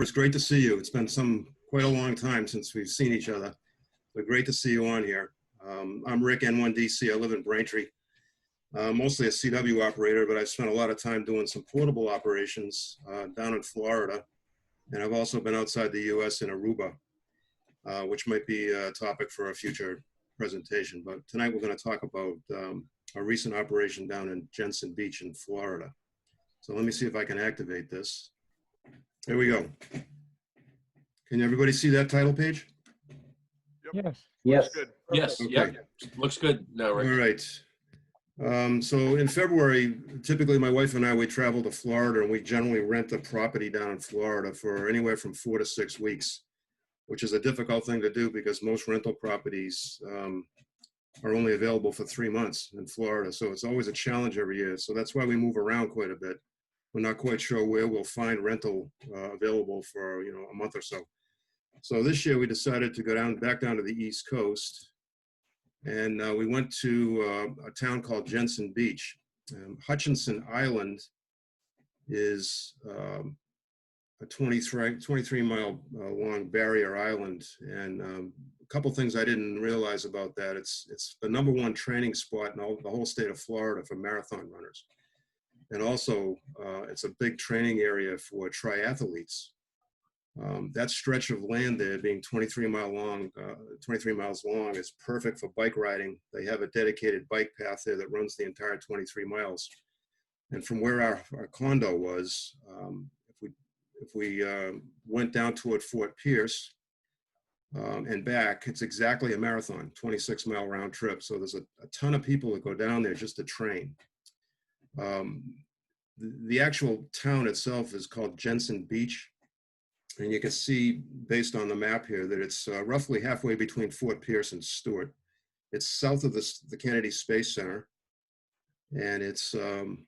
It's great to see you. It's been quite a long time since we've seen each other, but great to see you on here. I'm Rick, N1DC. I live in Braintree. Mostly a CW operator, but I've spent a lot of time doing some portable operations down in Florida. And I've also been outside the US in Aruba, which might be a topic for a future presentation. But tonight we're going to talk about a recent operation down in Jensen Beach in Florida. So let me see if I can activate this. There we go. Can everybody see that title page? Yep. Yes. Yes. Good. Yes. Okay. Yep. Looks good now, Rick. All right. So in February, typically my wife and I, we travel to Florida, and we generally rent a property down in Florida for anywhere from 4 to 6 weeks, which is a difficult thing to do because most rental properties are only available for 3 months in Florida. So it's always a challenge every year. So that's why we move around quite a bit. We're not quite sure where we'll find rental available for, a month or so. So this year we decided to go back down to the East Coast, and we went to a town called Jensen Beach. Hutchinson Island is a 23-mile long barrier island, and a couple things I didn't realize about that. It's the #1 training spot in the whole state of Florida for marathon runners. And also, it's a big training area for triathletes. That stretch of land there, being 23 miles long, is perfect for bike riding. They have a dedicated bike path there that runs the entire 23 miles. And from where our condo was, if we went down toward Fort Pierce and back, it's exactly a marathon, 26-mile round trip. So there's a ton of people that go down there just to train. The actual town itself is called Jensen Beach, and you can see based on the map here that it's roughly halfway between Fort Pierce and Stewart. It's south of the Kennedy Space Center, and it's on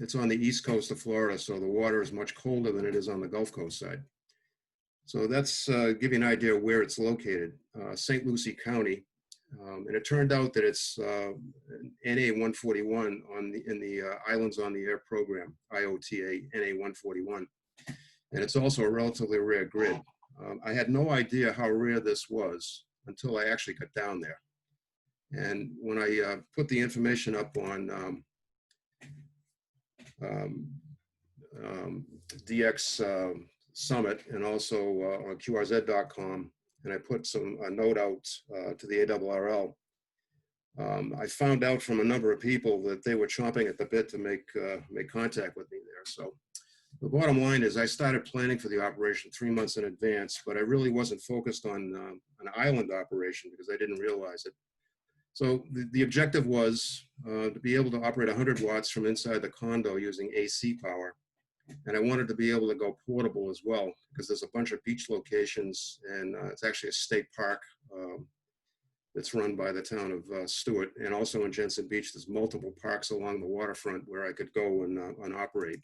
the east coast of Florida, so the water is much colder than it is on the Gulf Coast side. So that's give you an idea where it's located. St. Lucie County. And it turned out that it's NA 141 in the Islands on the Air program, IOTA NA 141. And it's also a relatively rare grid. I had no idea how rare this was until I actually got down there. And when I put the information up on DX Summit and also on QRZ.com, and I put a note out to the ARRL. I found out from a number of people that they were chomping at the bit to make contact with me there. So the bottom line is I started planning for the operation 3 months in advance, but I really wasn't focused on an island operation because I didn't realize it. So the objective was to be able to operate 100 watts from inside the condo using AC power. And I wanted to be able to go portable as well, because there's a bunch of beach locations, and it's actually a state park that's run by the town of Stewart. And also in Jensen Beach, there's multiple parks along the waterfront where I could go and operate.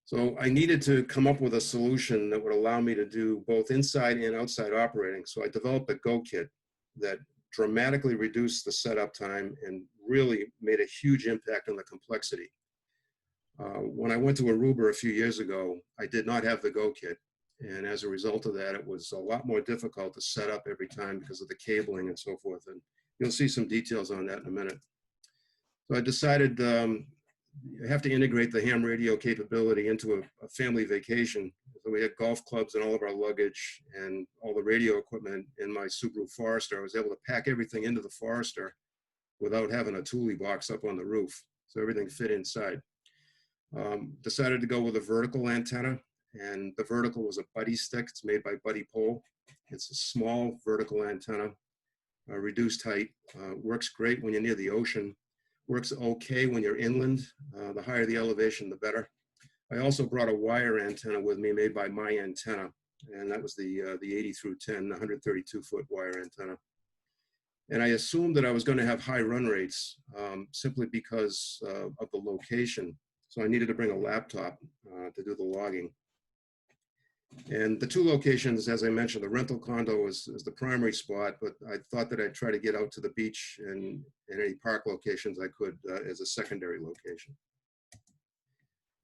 So I needed to come up with a solution that would allow me to do both inside and outside operating. So I developed a Go Kit that dramatically reduced the setup time and really made a huge impact on the complexity. When I went to Aruba a few years ago, I did not have the Go Kit. And as a result of that, it was a lot more difficult to set up every time because of the cabling and so forth. And you'll see some details on that in a minute. So I decided you have to integrate the ham radio capability into a family vacation. So we had golf clubs and all of our luggage and all the radio equipment in my Subaru Forester. I was able to pack everything into the Forester without having a Thule box up on the roof. So everything fit inside. Decided to go with a vertical antenna, and the vertical was a Buddy stick. It's made by Buddy Pole. It's a small vertical antenna, reduced height, works great when you're near the ocean, works okay when you're inland. The higher the elevation, the better. I also brought a wire antenna with me made by My Antenna, and that was the 80 through 10, 132-foot wire antenna. And I assumed that I was going to have high run rates simply because of the location. So I needed to bring a laptop to do the logging. And the two locations, as I mentioned, the rental condo is the primary spot, but I thought that I'd try to get out to the beach and any park locations I could as a secondary location.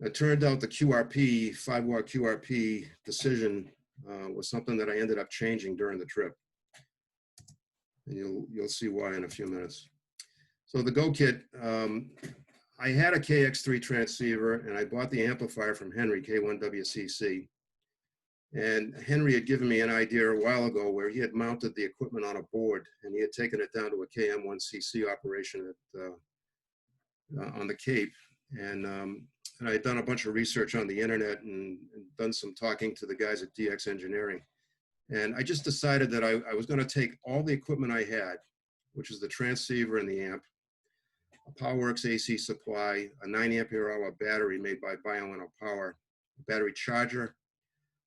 It turned out the QRP, 5-watt QRP decision was something that I ended up changing during the trip. And you'll see why in a few minutes. So the Go Kit, I had a KX3 transceiver and I bought the amplifier from Henry, K1USN. And Henry had given me an idea a while ago where he had mounted the equipment on a board and he had taken it down to a KM1CC operation on the Cape. And I had done a bunch of research on the internet and done some talking to the guys at DX Engineering. And I just decided that I was going to take all the equipment I had, which is the transceiver and the amp, a PowerWorks AC supply, a 9 ampere hour battery made by Bioenno Power, a battery charger,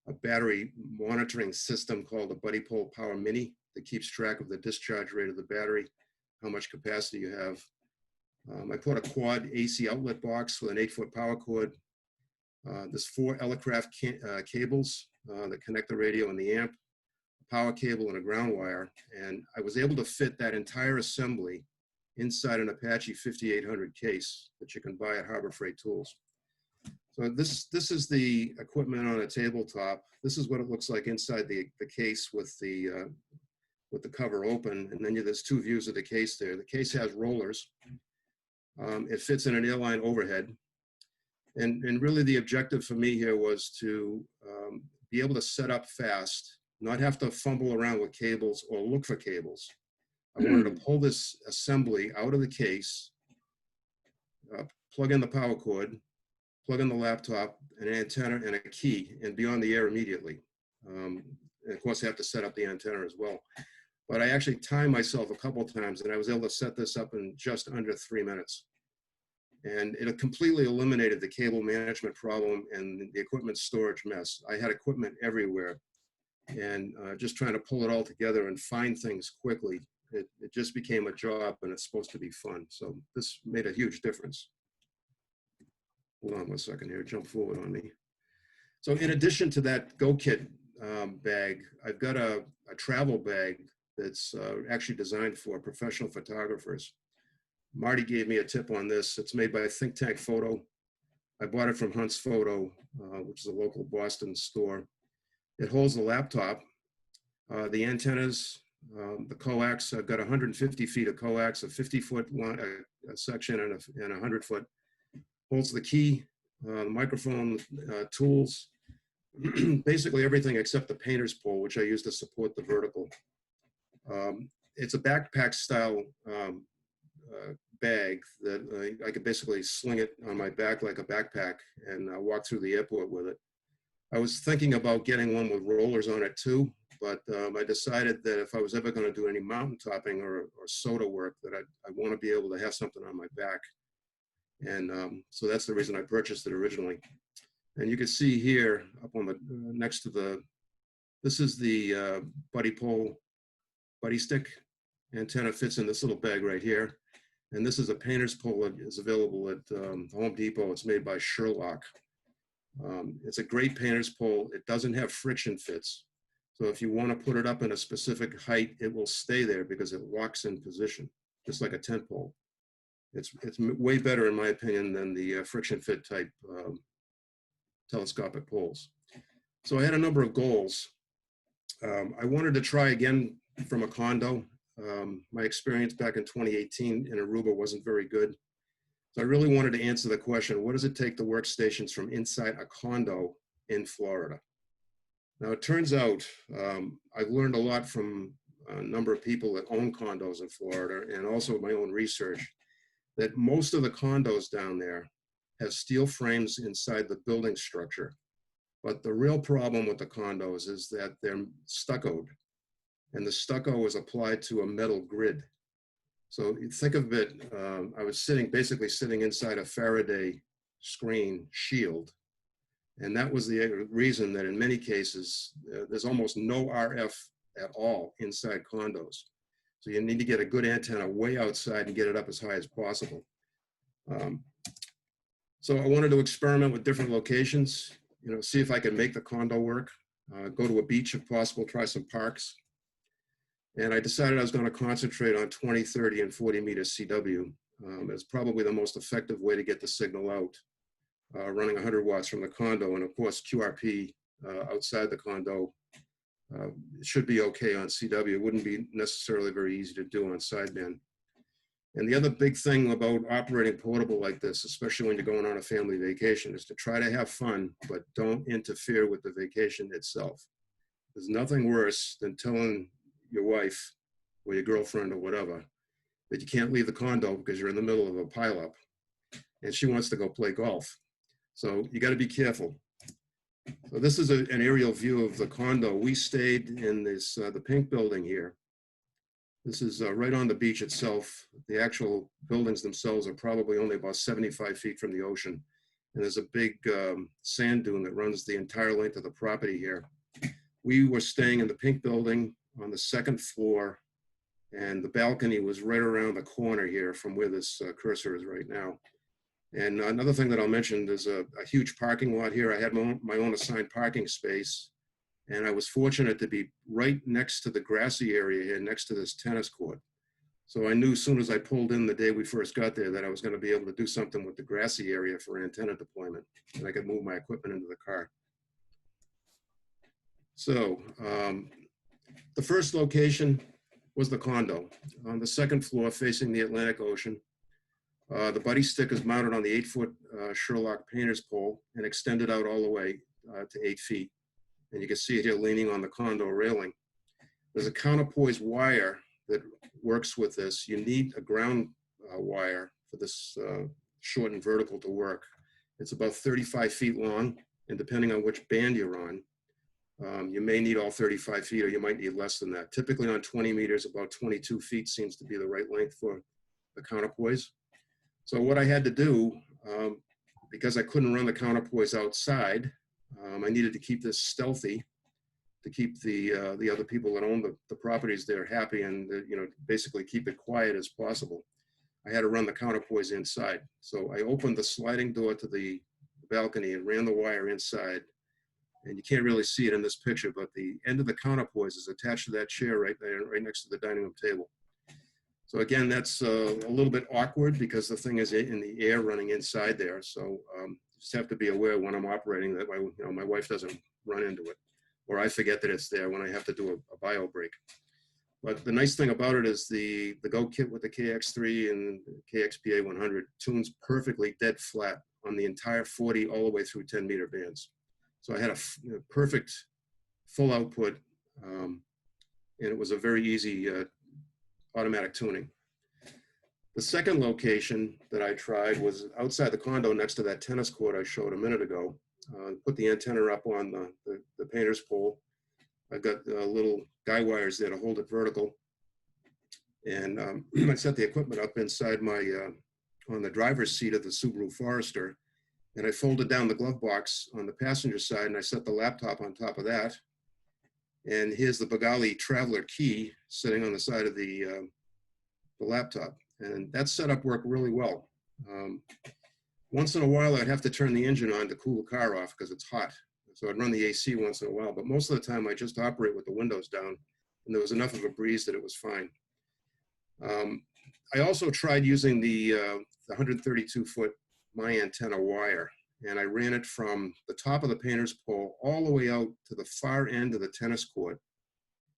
a battery monitoring system called the Buddy Pole Power Mini that keeps track of the discharge rate of the battery, how much capacity you have. I put a quad AC outlet box with an 8-foot power cord. There's 4 Elecraft cables that connect the radio and the amp, a power cable and a ground wire. And I was able to fit that entire assembly inside an Apache 5800 case that you can buy at Harbor Freight Tools. So this is the equipment on a tabletop. This is what it looks like inside the case with the cover open. And then there's 2 views of the case there. The case has rollers. It fits in an airline overhead. And really the objective for me here was to be able to set up fast, not have to fumble around with cables or look for cables. I wanted to pull this assembly out of the case, plug in the power cord, plug in the laptop, an antenna, and a key, and be on the air immediately. And of course, I have to set up the antenna as well. But I actually timed myself a couple times, and I was able to set this up in just under 3 minutes. And it completely eliminated the cable management problem and the equipment storage mess. I had equipment everywhere, and just trying to pull it all together and find things quickly, it just became a job, and it's supposed to be fun. So this made a huge difference. Hold on one second here, jump forward on me. So in addition to that Go Kit bag, I've got a travel bag that's actually designed for professional photographers. Marty gave me a tip on this. It's made by Think Tank Photo. I bought it from Hunt's Photo, which is a local Boston store. It holds the laptop, the antennas, the coax. I've got 150 feet of coax, a 50-foot section and a 100-foot. Holds the key, the microphone, tools, basically everything except the painter's pole, which I use to support the vertical. It's a backpack style bag that I could basically sling it on my back like a backpack and walk through the airport with it. I was thinking about getting one with rollers on it too, but I decided that if I was ever going to do any mountain topping or soda work, that I want to be able to have something on my back. And so that's the reason I purchased it originally. And you can see here up on the next to this is the Buddy Pole buddy stick. Antenna fits in this little bag right here. And this is a painter's pole that is available at Home Depot. It's made by Sherlock. It's a great painter's pole. It doesn't have friction fits. So if you want to put it up in a specific height, it will stay there because it locks in position, just like a tent pole. It's way better, in my opinion, than the friction fit type telescopic poles. So I had a number of goals. I wanted to try again from a condo. My experience back in 2018 in Aruba wasn't very good. So I really wanted to answer the question, what does it take to work stations from inside a condo in Florida? Now, it turns out I've learned a lot from a number of people that own condos in Florida and also my own research, that most of the condos down there have steel frames inside the building structure. But the real problem with the condos is that they're stuccoed, and the stucco is applied to a metal grid. So you think of it, I was basically sitting inside a Faraday screen shield. And that was the reason that in many cases, there's almost no RF at all inside condos. So you need to get a good antenna way outside and get it up as high as possible. So I wanted to experiment with different locations, see if I could make the condo work, go to a beach if possible, try some parks. And I decided I was going to concentrate on 20, 30, and 40 meter CW. It's probably the most effective way to get the signal out. running 100 watts from the condo. And of course, QRP outside the condo should be okay on CW. It wouldn't be necessarily very easy to do on sideband. And the other big thing about operating portable like this, especially when you're going on a family vacation, is to try to have fun, but don't interfere with the vacation itself. There's nothing worse than telling your wife or your girlfriend or whatever that you can't leave the condo because you're in the middle of a pileup and she wants to go play golf. So you got to be careful. So this is an aerial view of the condo. We stayed in this the pink building here. This is right on the beach itself. The actual buildings themselves are probably only about 75 feet from the ocean. And there's a big sand dune that runs the entire length of the property here. We were staying in the pink building on the second floor, and the balcony was right around the corner here from where this cursor is right now. And another thing that I'll mention, there's a huge parking lot here. I had my own assigned parking space, and I was fortunate to be right next to the grassy area here, next to this tennis court. So I knew as soon as I pulled in the day we first got there that I was going to be able to do something with the grassy area for antenna deployment, and I could move my equipment into the car. So the first location was the condo on the second floor facing the Atlantic Ocean. The buddy stick is mounted on the 8-foot Sherlock painter's pole and extended out all the way to 8 feet. And you can see it here leaning on the condo railing. There's a counterpoise wire that works with this. You need a ground wire for this short and vertical to work. It's about 35 feet long, and depending on which band you're on, you may need all 35 feet, or you might need less than that. Typically on 20 meters, about 22 feet seems to be the right length for the counterpoise. So what I had to do, because I couldn't run the counterpoise outside, I needed to keep this stealthy to keep the other people that own the properties there happy, and basically keep it quiet as possible. I had to run the counterpoise inside. So I opened the sliding door to the balcony and ran the wire inside. And you can't really see it in this picture, but the end of the counterpoise is attached to that chair right there, right next to the dining room table. So again, that's a little bit awkward because the thing is in the air running inside there. So just have to be aware when I'm operating that my wife doesn't run into it, or I forget that it's there when I have to do a bio break. But the nice thing about it is the Go kit with the KX3 and KXPA 100 tunes perfectly dead flat on the entire 40 all the way through 10-meter bands. So I had a perfect full output, and it was a very easy automatic tuning. The second location that I tried was outside the condo next to that tennis court I showed a minute ago. Put the antenna up on the painter's pole. I've got little guy wires there to hold it vertical. And I set the equipment up inside on the driver's seat of the Subaru Forester. And I folded down the glove box on the passenger side, and I set the laptop on top of that. And here's the Bengali Traveler key sitting on the side of the laptop. And that setup worked really well. Once in a while, I'd have to turn the engine on to cool the car off because it's hot. So I'd run the AC once in a while, but most of the time I just operate with the windows down, and there was enough of a breeze that it was fine. I also tried using the 132-foot my antenna wire, and I ran it from the top of the painter's pole all the way out to the far end of the tennis court,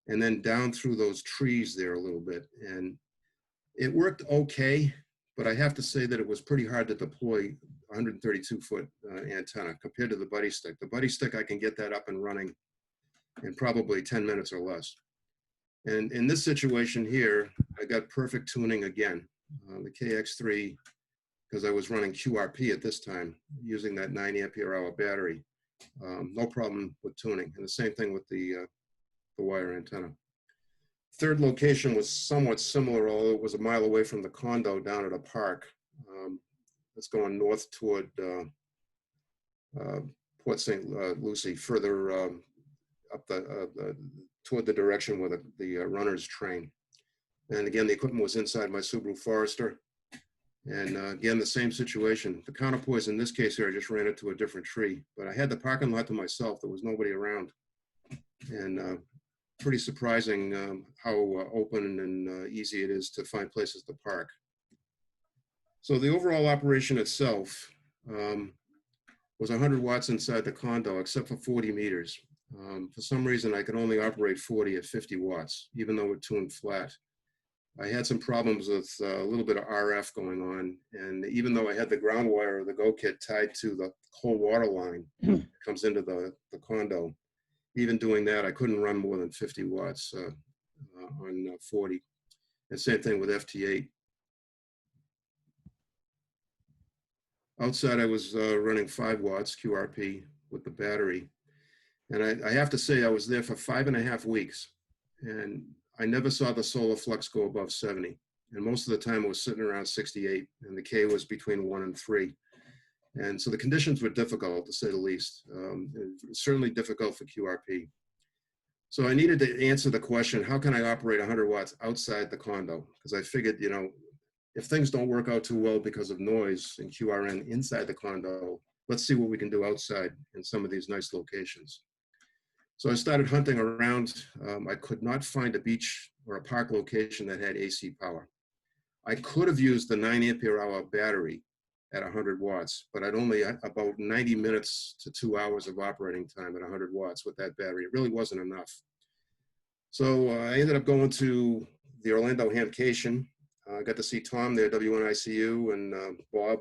and then down through those trees there a little bit. And it worked okay, but I have to say that it was pretty hard to deploy 132-foot antenna compared to the buddy stick. The buddy stick, I can get that up and running in probably 10 minutes or less. And in this situation here, I got perfect tuning again. The KX3, because I was running QRP at this time, using that 9 ampere-hour battery. No problem with tuning. And the same thing with the wire antenna. Third location was somewhat similar, although it was a mile away from the condo down at a park. It's going north toward Port St. Lucie, further up toward the direction where the runners train. And again, the equipment was inside my Subaru Forester. And again, the same situation. The counterpoise in this case here, I just ran it to a different tree, but I had the parking lot to myself. There was nobody around. And pretty surprising how open and easy it is to find places to park. So the overall operation itself, was 100 watts inside the condo, except for 40 meters. For some reason, I could only operate 40 at 50 watts, even though it tuned flat. I had some problems with a little bit of RF going on. And even though I had the ground wire of the Go kit tied to the cold water line that comes into the condo, even doing that, I couldn't run more than 50 watts on 40. And same thing with FT8. Outside, I was running 5 watts QRP with the battery. And I have to say, I was there for 5.5 weeks. And I never saw the solar flux go above 70. And most of the time it was sitting around 68. And the K was between 1 and 3. And so the conditions were difficult, to say the least. Certainly difficult for QRP. So I needed to answer the question, how can I operate 100 watts outside the condo? Because I figured, you know, if things don't work out too well because of noise and QRN inside the condo, let's see what we can do outside in some of these nice locations. So I started hunting around. I could not find a beach or a park location that had AC power. I could have used the 9 ampere hour battery at 100 watts, but I'd only about 90 minutes to 2 hours of operating time at 100 watts with that battery. It really wasn't enough. So I ended up going to the Orlando Hamcation. I got to see Tom there, WNICU, and Bob,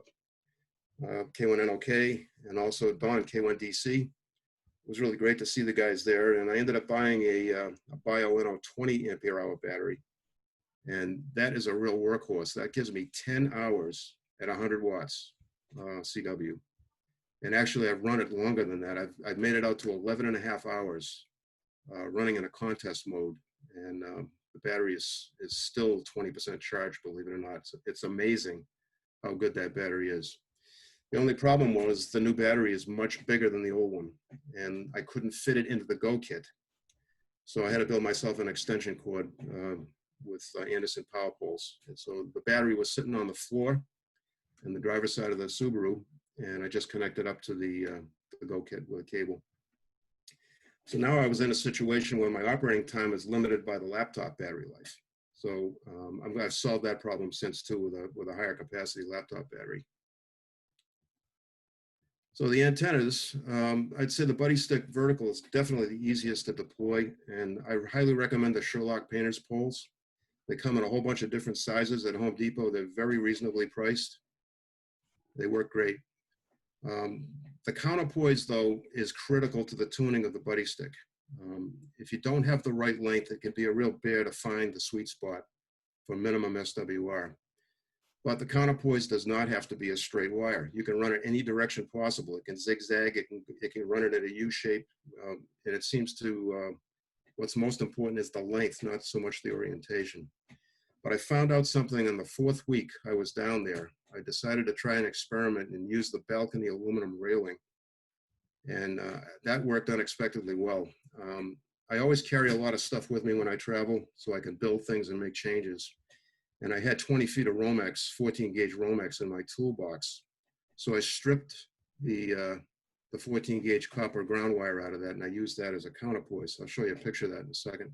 K1NOK, and also Don, K1DC. It was really great to see the guys there. And I ended up buying a BioEno 20 ampere hour battery. And that is a real workhorse. That gives me 10 hours at 100 watts CW. And actually, I've run it longer than that. I've made it out to 11.5 hours running in a contest mode. And the battery is still 20% charged, believe it or not. It's amazing how good that battery is. The only problem was the new battery is much bigger than the old one, and I couldn't fit it into the Go kit. So I had to build myself an extension cord with Anderson power poles. And so the battery was sitting on the floor in the driver's side of the Subaru, and I just connected up to the Go kit with a cable. So now I was in a situation where my operating time is limited by the laptop battery life. So I've solved that problem since too with a higher capacity laptop battery. So the antennas, I'd say the Buddy Stick vertical is definitely the easiest to deploy, and I highly recommend the Sherlock painter's poles. They come in a whole bunch of different sizes at Home Depot. They're very reasonably priced. They work great. The counterpoise, though, is critical to the tuning of the Buddy Stick. If you don't have the right length, it can be a real bear to find the sweet spot for minimum SWR. But the counterpoise does not have to be a straight wire. You can run it any direction possible. It can zigzag, it can run it at a U shape. And it seems to, what's most important is the length, not so much the orientation. But I found out something in the 4th week I was down there. I decided to try an experiment and use the balcony aluminum railing. And that worked unexpectedly well. I always carry a lot of stuff with me when I travel so I can build things and make changes. And I had 20 feet of Romex, 14 gauge Romex in my toolbox. So I stripped the 14 gauge copper ground wire out of that, and I used that as a counterpoise. I'll show you a picture of that in a second.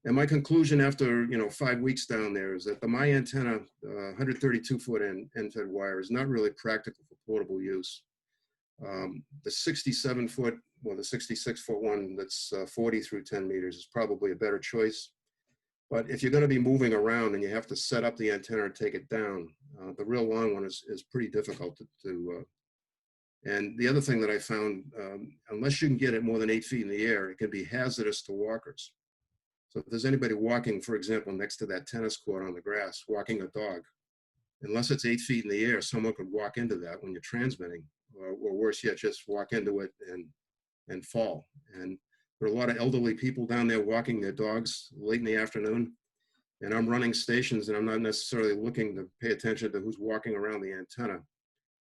And my conclusion after 5 weeks down there is that my antenna, 132-foot end-fed wire, is not really practical for portable use. The 67-foot, well, the 66-foot one that's 40 through 10 meters is probably a better choice. But if you're going to be moving around and you have to set up the antenna and take it down, the real long one is pretty difficult to do. And the other thing that I found, unless you can get it more than 8 feet in the air, it can be hazardous to walkers. So if there's anybody walking, for example, next to that tennis court on the grass, walking a dog, unless it's 8 feet in the air, someone could walk into that when you're transmitting, or worse yet, just walk into it and fall. And there are a lot of elderly people down there walking their dogs late in the afternoon, and I'm running stations and I'm not necessarily looking to pay attention to who's walking around the antenna.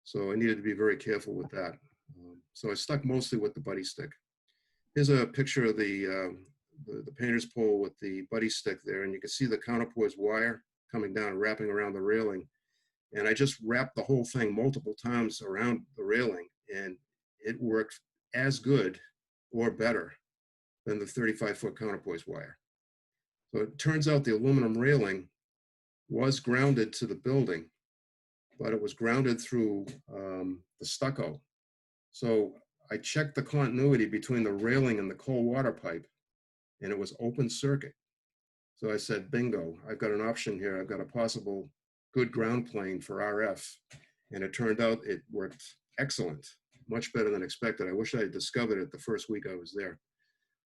So I needed to be very careful with that. So I stuck mostly with the Buddy Stick. Here's a picture of the painter's pole with the Buddy Stick there, and you can see the counterpoise wire coming down and wrapping around the railing. And I just wrapped the whole thing multiple times around the railing, and it worked as good or better than the 35-foot counterpoise wire. So it turns out the aluminum railing was grounded to the building, but it was grounded through the stucco. So I checked the continuity between the railing and the cold water pipe, and it was open circuit. So I said, bingo, I've got an option here. I've got a possible good ground plane for RF. And it turned out it worked excellent, much better than expected. I wish I had discovered it the first week I was there.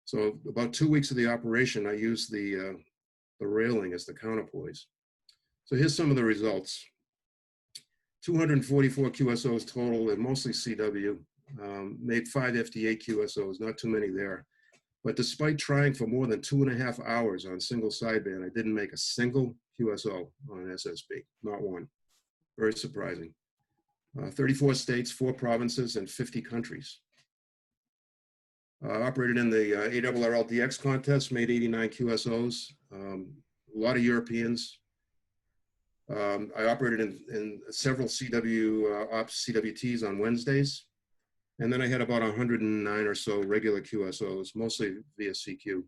So about 2 weeks of the operation, I used the railing as the counterpoise. So here's some of the results. 244 QSOs total, and mostly CW. Made 5 FDA QSOs, not too many there. But despite trying for more than 2.5 hours on single sideband, I didn't make a single QSO on SSB, not one. Very surprising. 34 states, 4 provinces, and 50 countries. Operated in the ARRL DX contest, made 89 QSOs, a lot of Europeans. I operated in several CW ops CWTs on Wednesdays. And then I had about 109 or so regular QSOs, mostly via CQ.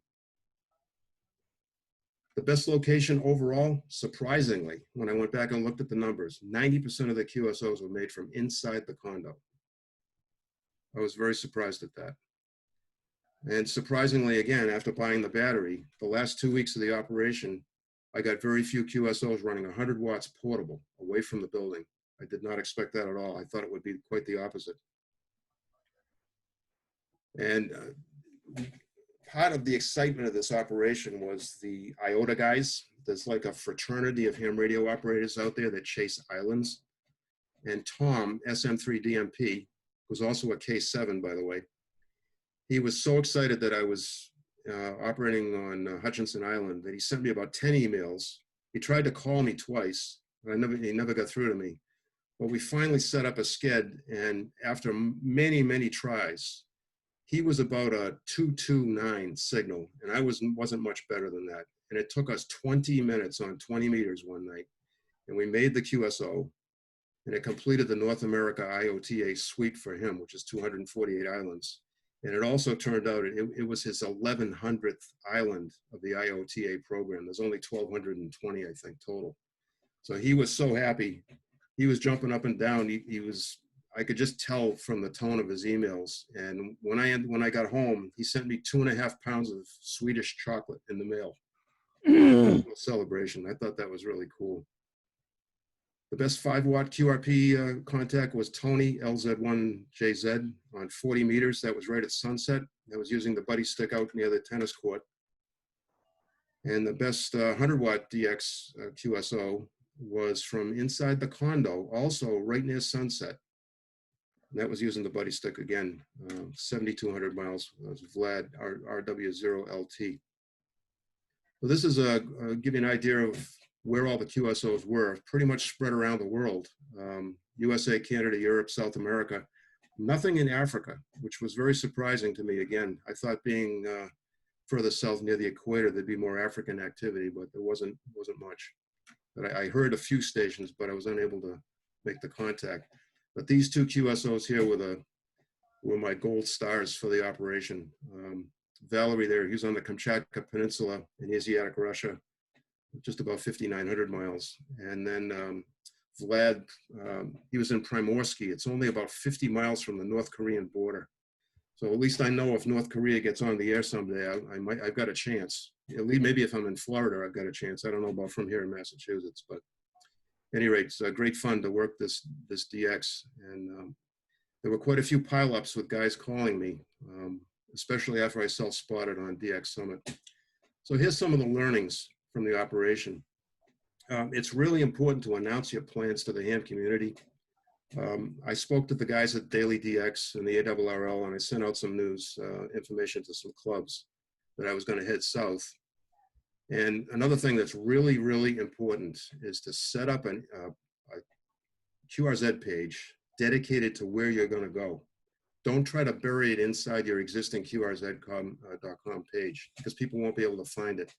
The best location overall, surprisingly, when I went back and looked at the numbers, 90% of the QSOs were made from inside the condo. I was very surprised at that. And surprisingly, again, after buying the battery, the last 2 weeks of the operation, I got very few QSOs running 100 watts portable away from the building. I did not expect that at all. I thought it would be quite the opposite. And part of the excitement of this operation was the IOTA guys. There's like a fraternity of ham radio operators out there that chase islands. And Tom, SM3DMP, who's also a K7, by the way, he was so excited that I was operating on Hutchinson Island that he sent me about 10 emails. He tried to call me twice, but he never got through to me. But we finally set up a sked, and after many, many tries, he was about a 229 signal, and I wasn't much better than that. And it took us 20 minutes on 20 meters one night, and we made the QSO, and it completed the North America IOTA suite for him, which is 248 islands. And it also turned out it was his 1100th island of the IOTA program. There's only 1,220, I think, total. So he was so happy. He was jumping up and down. I could just tell from the tone of his emails. And when I got home, he sent me 2.5 pounds of Swedish chocolate in the mail. Celebration. I thought that was really cool. The best 5-watt QRP contact was Tony LZ1JZ on 40 meters. That was right at sunset. That was using the buddy stick out near the tennis court. And the best 100-watt DX QSO was from inside the condo, also right near sunset. And that was using the buddy stick again, 7,200 miles. That was Vlad, RW0LT. So this is give you an idea of where all the QSOs were, pretty much spread around the world. USA, Canada, Europe, South America. Nothing in Africa, which was very surprising to me. Again, I thought being further south near the equator, there'd be more African activity, but there wasn't much. But I heard a few stations, but I was unable to make the contact. But these 2 QSOs here were my gold stars for the operation. Valerie there, he's on the Kamchatka Peninsula in Asiatic Russia, just about 5,900 miles. And then Vlad, he was in Primorsky. It's only about 50 miles from the North Korean border. So at least I know if North Korea gets on the air someday, I've got a chance. At least maybe if I'm in Florida, I've got a chance. I don't know about from here in Massachusetts, but at any rate, it's great fun to work this DX. And there were quite a few pileups with guys calling me, especially after I self-spotted on DX Summit. So here's some of the learnings from the operation. It's really important to announce your plans to the ham community. I spoke to the guys at Daily DX and the ARRL, and I sent out some news information to some clubs that I was going to head south. And another thing that's really, really important is to set up a QRZ page dedicated to where you're going to go. Don't try to bury it inside your existing QRZ.com page, because people won't be able to find it.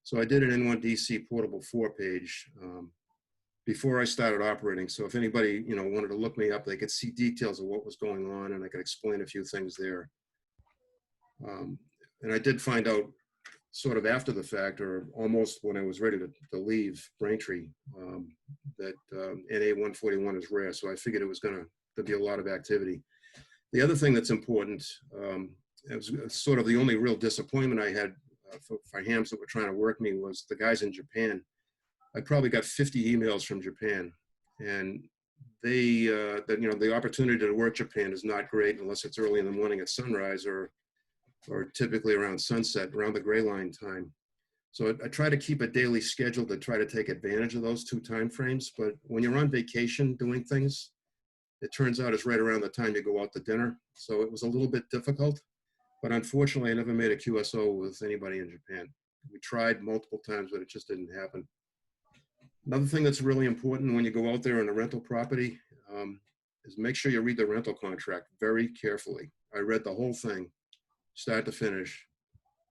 So I did an N1DC Portable 4 page before I started operating. So if anybody wanted to look me up, they could see details of what was going on, and I could explain a few things there. And I did find out sort of after the fact, or almost when I was ready to leave Braintree, that NA141 is rare. So I figured it was going to be a lot of activity. The other thing that's important, it was sort of the only real disappointment I had for hams that were trying to work me, was the guys in Japan. I probably got 50 emails from Japan, and the opportunity to work Japan is not great unless it's early in the morning at sunrise, or typically around sunset, around the gray line time. So I try to keep a daily schedule to try to take advantage of those two time frames. But when you're on vacation doing things, it turns out it's right around the time you go out to dinner. So it was a little bit difficult, but unfortunately I never made a QSO with anybody in Japan. We tried multiple times, but it just didn't happen. Another thing that's really important when you go out there on a rental property is make sure you read the rental contract very carefully. I read the whole thing, start to finish,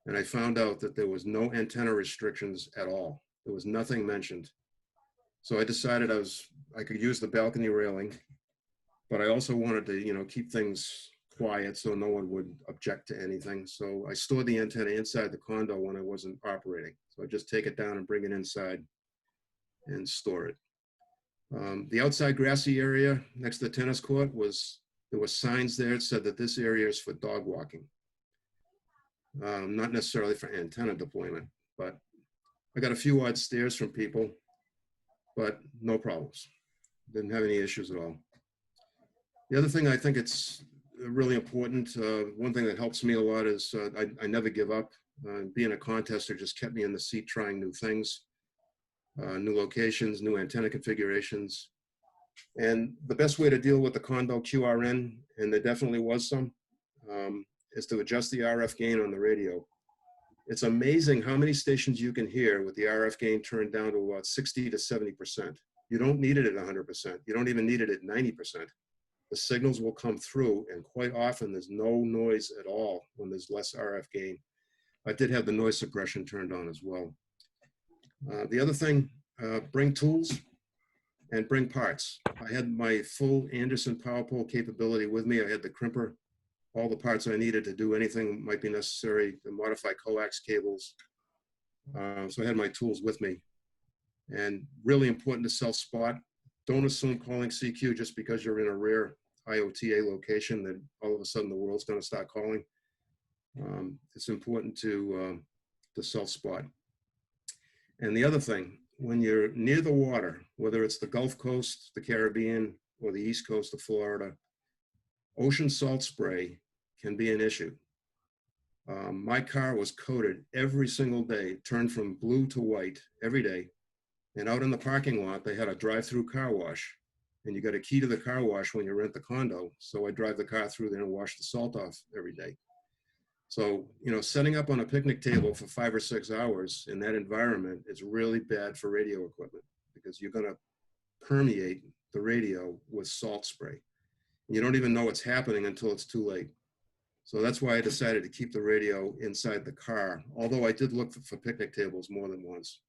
and I found out that there was no antenna restrictions at all. There was nothing mentioned. So I decided I could use the balcony railing, but I also wanted to, keep things quiet so no one would object to anything. So I stored the antenna inside the condo when I wasn't operating. So I just take it down and bring it inside and store it. The outside grassy area next to the tennis court there were signs there that said that this area is for dog walking. Not necessarily for antenna deployment, but I got a few odd stares from people, but no problems. Didn't have any issues at all. The other thing I think it's really important, one thing that helps me a lot is I never give up. Being a contester just kept me in the seat trying new things, new locations, new antenna configurations. And the best way to deal with the condo QRN, and there definitely was some, is to adjust the RF gain on the radio. It's amazing how many stations you can hear with the RF gain turned down to about 60 to 70%. You don't need it at 100%. You don't even need it at 90%. The signals will come through, and quite often there's no noise at all when there's less RF gain. I did have the noise suppression turned on as well. The other thing, bring tools and bring parts. I had my full Anderson power pole capability with me. I had the crimper, all the parts I needed to do anything that might be necessary to modify coax cables. So I had my tools with me. And really important to self-spot. Don't assume calling CQ just because you're in a rare IOTA location that all of a sudden the world's going to start calling. It's important to self-spot. And the other thing, when you're near the water, whether it's the Gulf Coast, the Caribbean, or the East Coast of Florida, ocean salt spray can be an issue. My car was coated every single day, turned from blue to white every day. And out in the parking lot, they had a drive-through car wash. And you got a key to the car wash when you rent the condo. So I drive the car through there and wash the salt off every day. So, setting up on a picnic table for 5 or 6 hours in that environment is really bad for radio equipment, because you're going to permeate the radio with salt spray. And you don't even know what's happening until it's too late. So that's why I decided to keep the radio inside the car, although I did look for picnic tables more than once.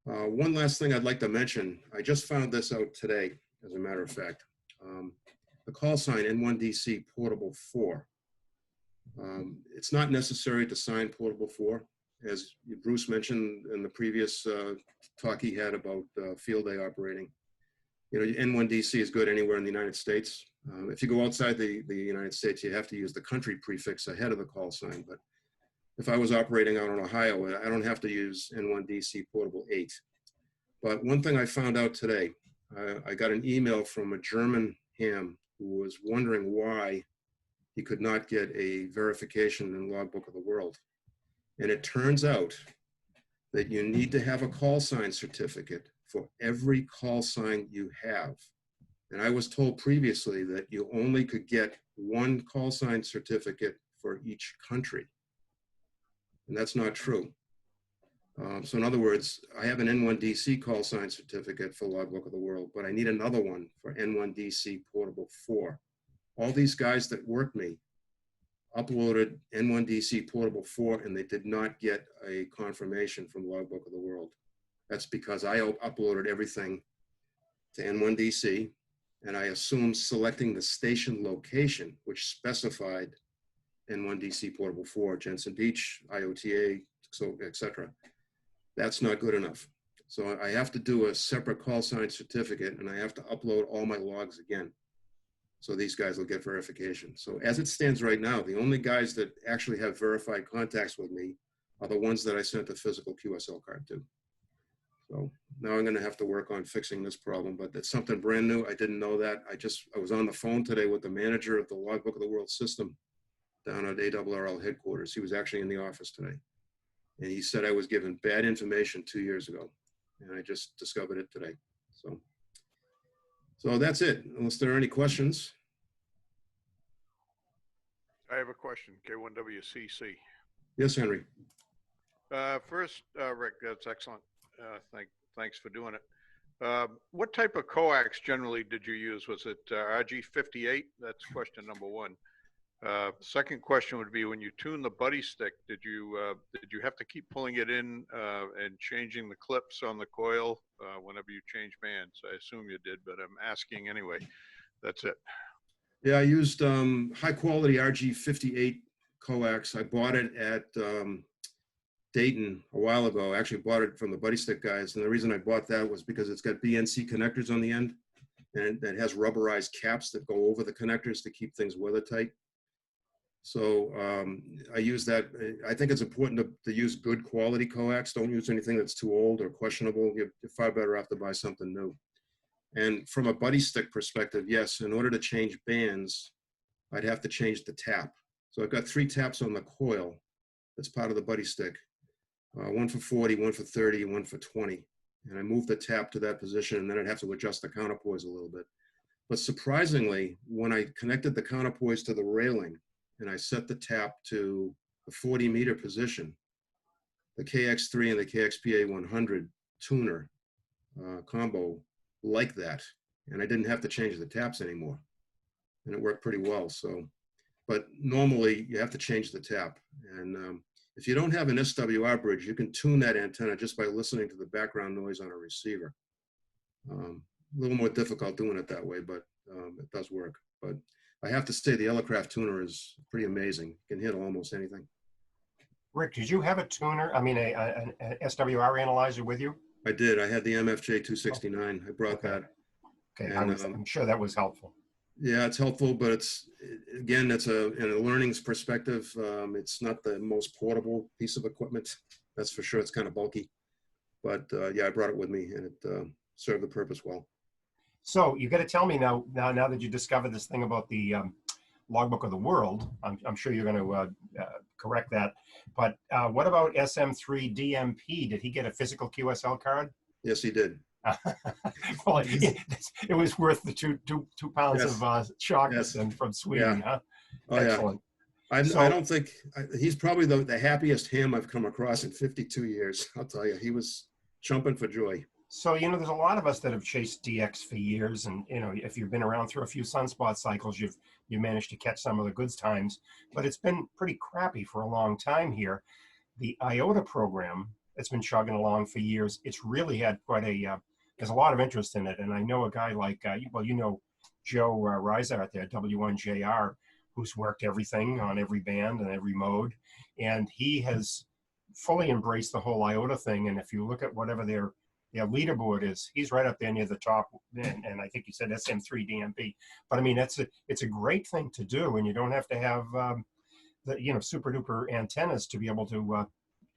One last thing I'd like to mention, I just found this out today, as a matter of fact. The call sign N1DC Portable 4. It's not necessary to sign Portable 4, as Bruce mentioned in the previous talk he had about field day operating. N1DC is good anywhere in the United States. If you go outside the United States, you have to use the country prefix ahead of the call sign. But if I was operating out in Ohio, I don't have to use N1DC Portable 8. But one thing I found out today, I got an email from a German ham who was wondering why he could not get a verification in Logbook of the World. And it turns out that you need to have a call sign certificate for every call sign you have. And I was told previously that you only could get one call sign certificate for each country. And that's not true. So in other words, I have an N1DC call sign certificate for Logbook of the World, but I need another one for N1DC Portable 4. All these guys that worked me uploaded N1DC Portable 4, and they did not get a confirmation from Logbook of the World. That's because I uploaded everything to N1DC, and I assumed selecting the station location, which specified N1DC Portable 4, Jensen Beach, IOTA, so etc. That's not good enough. So I have to do a separate call sign certificate, and I have to upload all my logs again. So these guys will get verification. So as it stands right now, the only guys that actually have verified contacts with me are the ones that I sent the physical QSL card to. So now I'm going to have to work on fixing this problem, but it's something brand new. I didn't know that. I was on the phone today with the manager of the Logbook of the World system down at ARRL headquarters. He was actually in the office today. And he said I was given bad information 2 years ago. And I just discovered it today. So that's it, unless there are any questions. I have a question, K1WCC. Yes, Henry. First, Rick, that's excellent. Thanks for doing it. What type of coax generally did you use? Was it RG58? That's question number one. Second question would be, when you tune the buddy stick, did you have to keep pulling it in and changing the clips on the coil whenever you change bands? I assume you did, but I'm asking anyway. That's it. Yeah, I used high quality RG58 coax. I bought it at Dayton a while ago. I actually bought it from the Buddy Stick guys. And the reason I bought that was because it's got BNC connectors on the end, and it has rubberized caps that go over the connectors to keep things weather tight. So I use that. I think it's important to use good quality coax. Don't use anything that's too old or questionable. You're far better off to buy something new. And from a Buddy Stick perspective, yes, in order to change bands, I'd have to change the tap. So I've got 3 taps on the coil that's part of the Buddy Stick. One for 40, one for 30, and one for 20. And I move the tap to that position, and then I'd have to adjust the counterpoise a little bit. But surprisingly, when I connected the counterpoise to the railing and I set the tap to the 40-meter position, the KX3 and the KXPA 100 tuner combo like that. And I didn't have to change the taps anymore. And it worked pretty well. So, but normally you have to change the tap. And if you don't have an SWR bridge, you can tune that antenna just by listening to the background noise on a receiver. A little more difficult doing it that way, but it does work. But I have to say the Elecraft tuner is pretty amazing. It can handle almost anything. Rick, did you have a tuner, an SWR analyzer with you? I did. I had the MFJ 269. I brought that. Okay, And, I'm sure that was helpful. Yeah, it's helpful, but again, in a learning's perspective, it's not the most portable piece of equipment. That's for sure. It's kind of bulky, but yeah, I brought it with me, and it served the purpose well. So you got to tell me now that you discovered this thing about the Logbook of the World. I'm sure you're going to correct that. But what about SM3 DMP? Did he get a physical QSL card? Yes, he did. Well, it was worth the two pounds Yes. of shock Yes. from Sweden, Yeah. huh? Oh, Excellent. yeah. I So- don't think he's probably the happiest ham I've come across in 52 years. I'll tell you, he was jumping for joy. So, there's a lot of us that have chased DX for years. And, if you've been around through a few sunspot cycles, you've managed to catch some of the good times. But it's been pretty crappy for a long time here. The IOTA program, it's been chugging along for years. It's really had quite there's a lot of interest in it. And I know a guy like, Joe Reisart there, W1JR, who's worked everything on every band and every mode. And he has fully embraced the whole IOTA thing. And if you look at whatever their leaderboard is, he's right up there near the top. And I think you said SM3 DMP. But I mean, it's a great thing to do. And you don't have to have, super duper antennas to be able to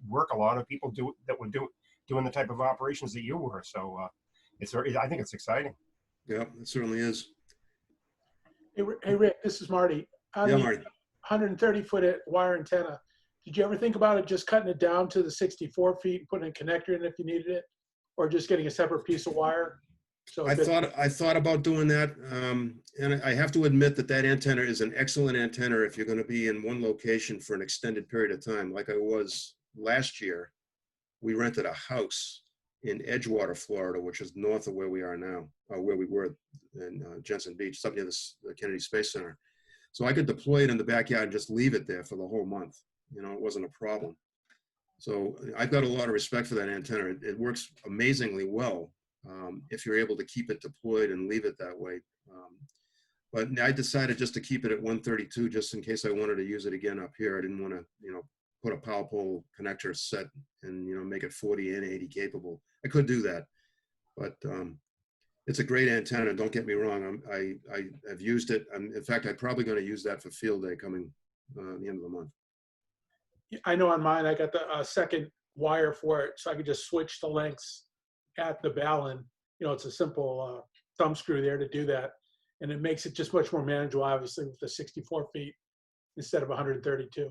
work. A lot of people doing the type of operations that you were. So I think it's exciting. Yeah, it certainly is. Hey Rick, this is Marty. On Yeah, the Marty. 130-foot wire antenna, did you ever think about it just cutting it down to the 64 feet and putting a connector in if you needed it, or just getting a separate piece of wire? So I thought about doing that, and I have to admit that antenna is an excellent antenna if you're going to be in one location for an extended period of time, like I was last year. We rented a house in Edgewater, Florida, which is north of where we are now, where we were in Jensen Beach, up near the Kennedy Space Center. So I could deploy it in the backyard and just leave it there for the whole month. It wasn't a problem. So I've got a lot of respect for that antenna. It works amazingly well if you're able to keep it deployed and leave it that way. But I decided just to keep it at 132 just in case I wanted to use it again up here. I didn't want to, put a power pole connector set and, make it 40 and 80 capable. I could do that, but It's a great antenna. Don't get me wrong. I've used it. In fact, I'm probably going to use that for field day coming the end of the month. I know on mine, I got the second wire for it, so I could just switch the lengths at the balun. You know, it's a simple thumb screw there to do that. And it makes it just much more manageable, obviously, with the 64 feet instead of 132.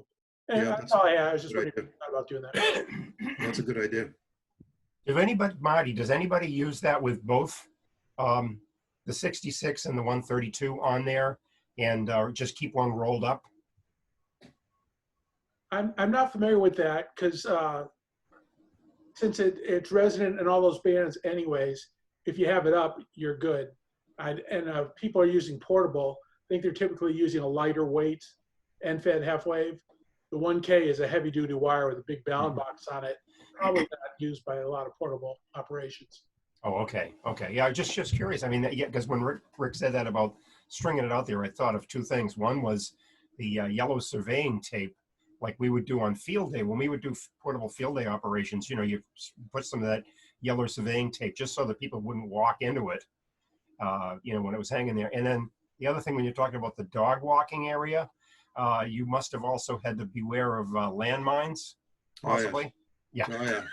And Yeah, that's all I had. I was just good wondering idea. about doing that. That's a good idea. If anybody, Marty, does anybody use that with both the 66 and the 132 on there, and just keep one rolled up? I'm not familiar with that because since it's resident in all those bands anyways, if you have it up, you're good. People are using portable. I think they're typically using a lighter weight end-fed half wave. The 1K is a heavy-duty wire with a big balun box on it. Probably not used by a lot of portable operations. Oh, okay, okay. Yeah, just curious. I mean, yeah, because when Rick said that about stringing it out there, I thought of two things. One was the yellow surveying tape, like we would do on field day. When we would do portable field day operations, you know, you put some of that yellow surveying tape just so that people wouldn't walk into it, you know, when it was hanging there. And then the other thing, when you're talking about the dog walking area, you must have also had to beware of landmines, possibly. Oh, Yeah. Oh, yeah.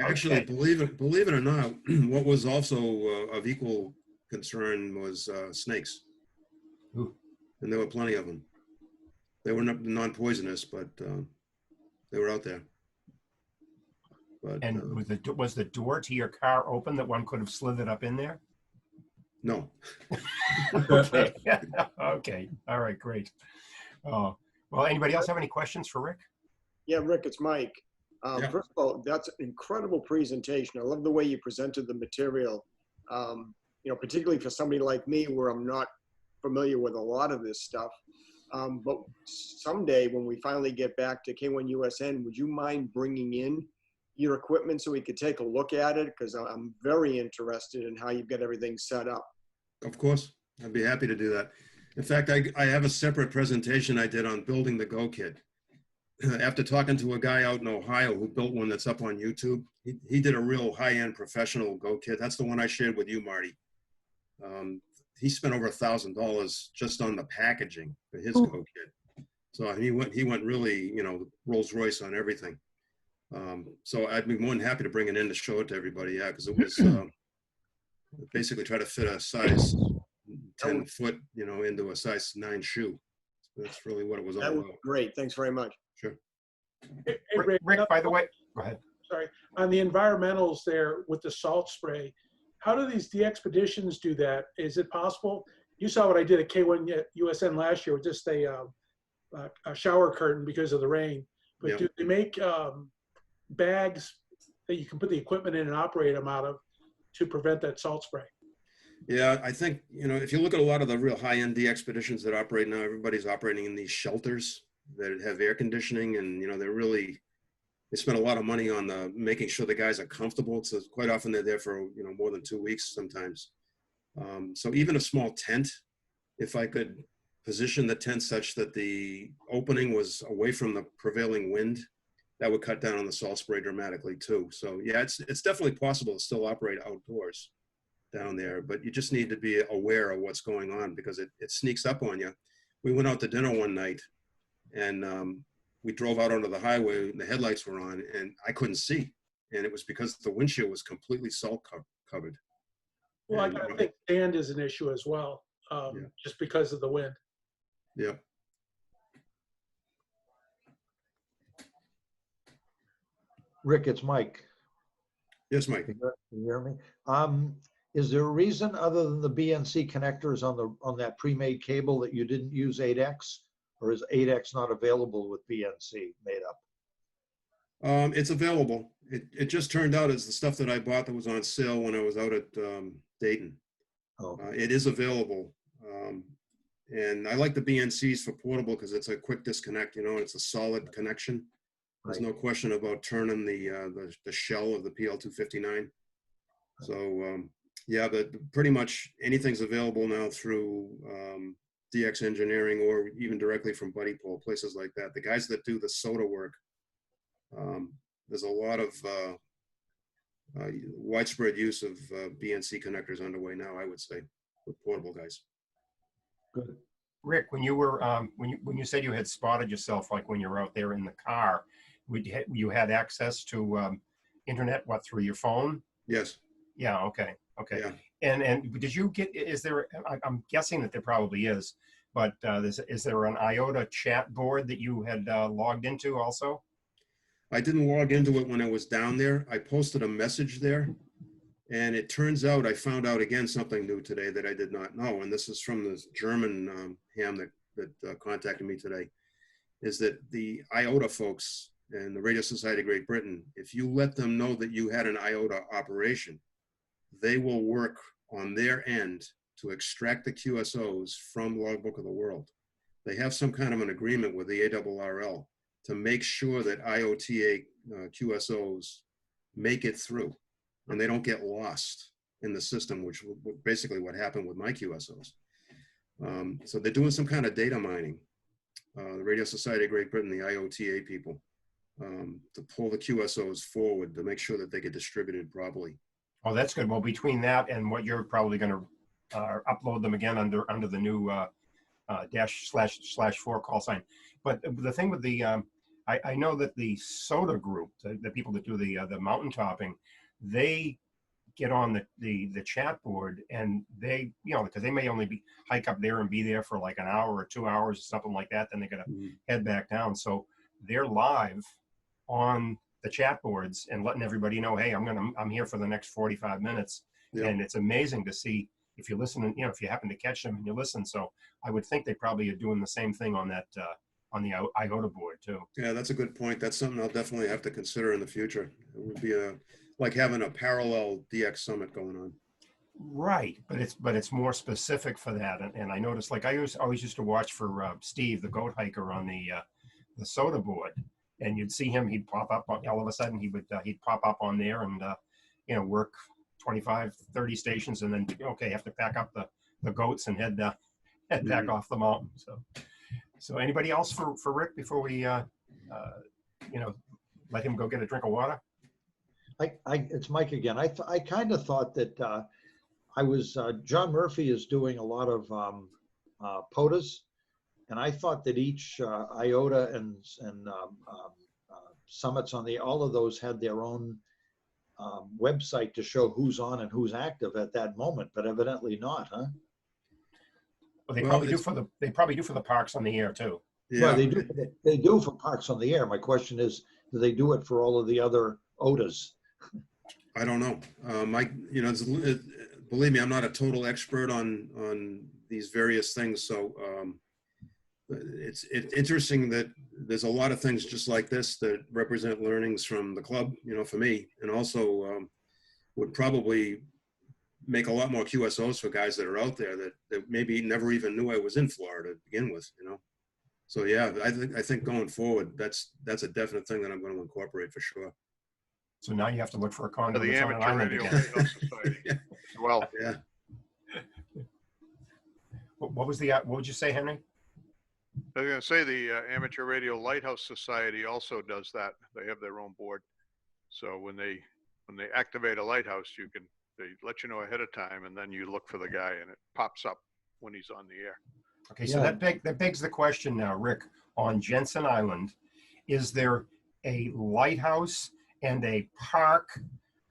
Actually, Okay. believe it or not, what was also of equal concern was snakes. Ooh. And there were plenty of them. They were non-poisonous, but they were out there. But And was the door to your car open that one could have slithered up in there? no. Okay. Okay. All right. Great. Well, anybody else have any questions for Rick? Yeah, Rick, it's Mike. Yeah. First of all, that's an incredible presentation. I love the way you presented the material. You know, particularly for somebody like me, where I'm not familiar with a lot of this stuff. But someday, when we finally get back to K1USN, would you mind bringing in your equipment so we could take a look at it? Because I'm very interested in how you've got everything set up. Of course, I'd be happy to do that. In fact, I have a separate presentation I did on building the Go Kit. After talking to a guy out in Ohio who built one that's up on YouTube, he did a real high-end professional Go Kit. That's the one I shared with you, Marty. He spent over $1,000 just on the packaging for his Go Kit. So he went really, you know, Rolls Royce on everything. So I'd be more than happy to bring it in to show it to everybody. Yeah, because it was basically try to fit a size 10 foot, you know, into a size 9 shoe. That's really what it was all That about. was great. Thanks very much. Sure. Hey, Rick, by the way, go ahead. Sorry, on the environmentals there with the salt spray, how do these expeditions do that? Is it possible? You saw what I did at K1USN last year with just a shower curtain because of the rain. But Yeah. do they make bags that you can put the equipment in and operate them out of to prevent that salt spray? Yeah, I think, you know, if you look at a lot of the real high-end expeditions that operate now, everybody's operating in these shelters that have air conditioning, and, you know, they spend a lot of money on making sure the guys are comfortable. So quite often they're there for, you know, more than 2 weeks sometimes. So even a small tent, if I could position the tent such that the opening was away from the prevailing wind, that would cut down on the salt spray dramatically too. So yeah, it's definitely possible to still operate outdoors down there, but you just need to be aware of what's going on because it sneaks up on you. We went out to dinner one night and we drove out onto the highway and the headlights were on and I couldn't see. And it was because the windshield was completely salt covered. Well, And, I think sand is an issue as well, just because of the wind. yeah. Rick, it's Mike. Yes, Mike. Can you hear me? Is there a reason other than the BNC connectors on that pre-made cable that you didn't use 8X, or is 8X not available with BNC made up? It's available. It just turned out as the stuff that I bought that was on sale when I was out at Dayton. Oh, It is available. And I like the BNCs for portable because it's a quick disconnect, you know, it's a solid connection. There's right. no question about turning the shell of the PL259. So yeah, but pretty much anything's available now through DX Engineering or even directly from Buddy Pole, places like that. The guys that do the soda work, there's a lot of widespread use of BNC connectors underway now, I would say, with portable guys. Good. Rick, when you were when you said you had spotted yourself, like when you were out there in the car, you had access to internet, what, through your phone? Yes. Yeah. Okay. Okay. Yeah. And did you get? Is there? I'm guessing that there probably is, but is there an IOTA chat board that you had logged into also? I didn't log into it when I was down there. I posted a message there, and it turns out I found out again something new today that I did not know. And this is from this German ham that contacted me today, is that the IOTA folks and the Radio Society of Great Britain, if you let them know that you had an IOTA operation, they will work on their end to extract the QSOs from Logbook of the World. They have some kind of an agreement with the ARRL to make sure that IOTA QSOs make it through and they don't get lost in the system, which basically what happened with my QSOs. So they're doing some kind of data mining, the Radio Society of Great Britain, the IOTA people, to pull the QSOs forward to make sure that they get distributed properly. Oh, that's good. Well, between that and what you're probably going to upload them again under the new //4 call sign. But the thing with the, I know that the SOTA group, the people that do the mountain topping, they get on the chat board, and they, because they may only hike up there and be there for like an hour or 2 hours or something like that. Then they got to head back down. So they're live on the chat boards and letting everybody know, hey, I'm here for the next 45 minutes. Yeah. And it's amazing to see if you listen and, if you happen to catch them and you listen. So I would think they probably are doing the same thing on that, on the IOTA board too. Yeah, that's a good point. That's something I'll definitely have to consider in the future. It would be like having a parallel DX summit going on. Right, but it's more specific for that. And I noticed, like, I always used to watch for Steve, the goat hiker, on the SOTA board, and you'd see him. He'd pop up all of a sudden. He'd pop up on there and work 25, 30 stations, and then have to pack up the goats and head back off the mountain. So anybody else for Rick before we let him go get a drink of water? It's Mike again. I kind of thought that John Murphy is doing a lot of POTAs, and I thought that each IOTA and summits on all of those had their own website to show who's on and who's active at that moment, but evidently not, huh? Well, they probably do for the parks on the air too. Yeah, well, they do for parks on the air. My question is, do they do it for all of the other OTAs? I don't know. Mike, believe me, I'm not a total expert on these various things. So it's interesting that there's a lot of things just like this that represent learnings from the club, for me, and also would probably make a lot more QSOs for guys that are out there that maybe never even knew I was in Florida to begin with, So yeah, I think going forward, that's a definite thing that I'm going to incorporate for sure. So now you have to look for a condo. The Amateur Radio Lighthouse Society. Well, yeah. What would you say, Henry? I was going to say the Amateur Radio Lighthouse Society also does that. They have their own board. So when they activate a lighthouse, they let you know ahead of time, and then you look for the guy, and it pops up when he's on the air. Okay, so that begs the question now, Rick. On Jensen Island, is there a lighthouse and a park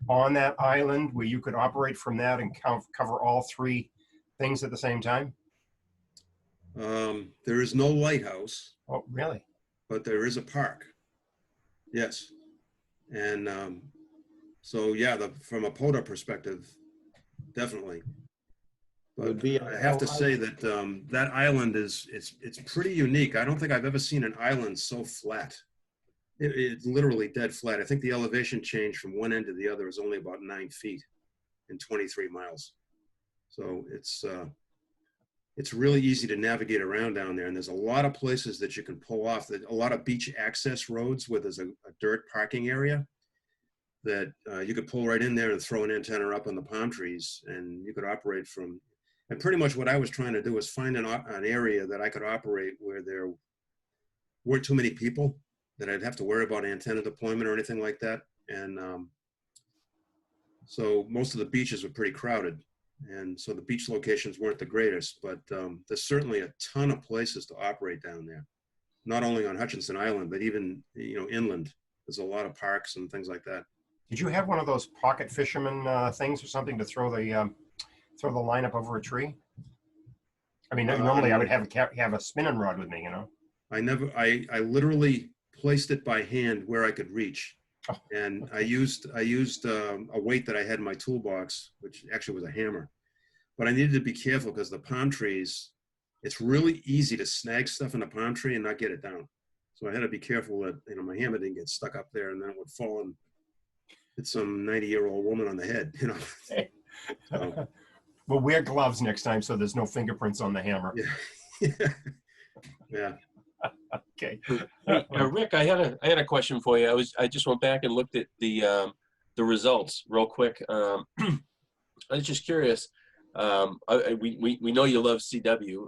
on that island where you could operate from that and cover all three things at the same time? There is no lighthouse. Oh, really? But there is a park. Yes. And so, yeah, from a POTA perspective, definitely. But I have to say that that island it's pretty unique. I don't think I've ever seen an island so flat. It's literally dead flat. I think the elevation change from one end to the other is only about 9 feet in 23 miles. So it's really easy to navigate around down there. And there's a lot of places that you can pull off. A lot of beach access roads where there's a dirt parking area that you could pull right in there and throw an antenna up on the palm trees, and you could operate from. And pretty much what I was trying to do was find an area that I could operate where there weren't too many people that I'd have to worry about antenna deployment or anything like that. And So most of the beaches were pretty crowded. And so the beach locations weren't the greatest, but there's certainly a ton of places to operate down there. Not only on Hutchinson Island, but even, inland. There's a lot of parks and things like that. Did you have one of those pocket fisherman things or something to throw the line up over a tree? I mean, normally I would have a spinning rod with me, I literally placed it by hand where I could reach. Oh, And I used a weight that I had in my toolbox, which actually was a hammer. But I needed to be careful because the palm trees, it's really easy to snag stuff in a palm tree and not get it down. So I had to be careful that, my hammer didn't get stuck up there and then it would fall and hit some 90-year-old woman on the head, So, Well, wear gloves next time so there's no fingerprints on the hammer. yeah. Yeah. Okay. Hey, Rick, I had a question for you. I just went back and looked at the results real quick. I was just curious. We know you love CW.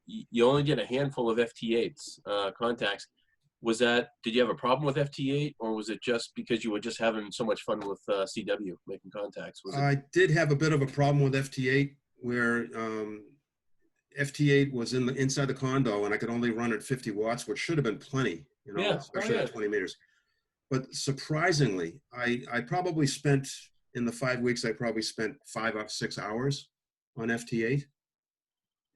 You only did a handful of FT8s contacts. Did you have a problem with FT8, or was it just because you were just having so much fun with CW making contacts? I did have a bit of a problem with FT8 where FT8 was inside the condo and I could only run at 50 watts, which should have been plenty, Yeah. especially at 20 meters. But surprisingly, I probably spent, in the 5 weeks, I probably spent 5 or 6 hours on FT8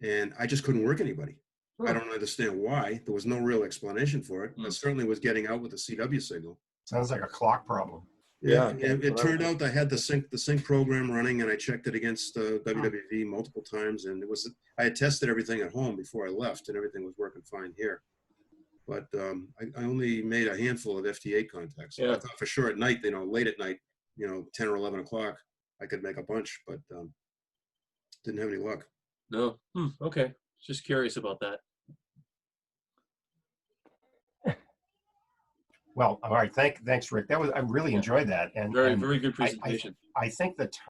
and I just couldn't work anybody. I don't understand why. There was no real explanation for it. I certainly was getting out with the CW signal. Sounds like a clock problem. Yeah, it turned out I had the sync program running, and I checked it against WWV multiple times, and I had tested everything at home before I left, and everything was working fine here. But I only made a handful of FT8 contacts. Yeah. I thought for sure at night, late at night, 10 or 11 o'clock, I could make a bunch, but didn't have any luck. No. Okay. Just curious about that. Well, all right. Thanks, Rick. I really enjoyed that. And Very good presentation. I think the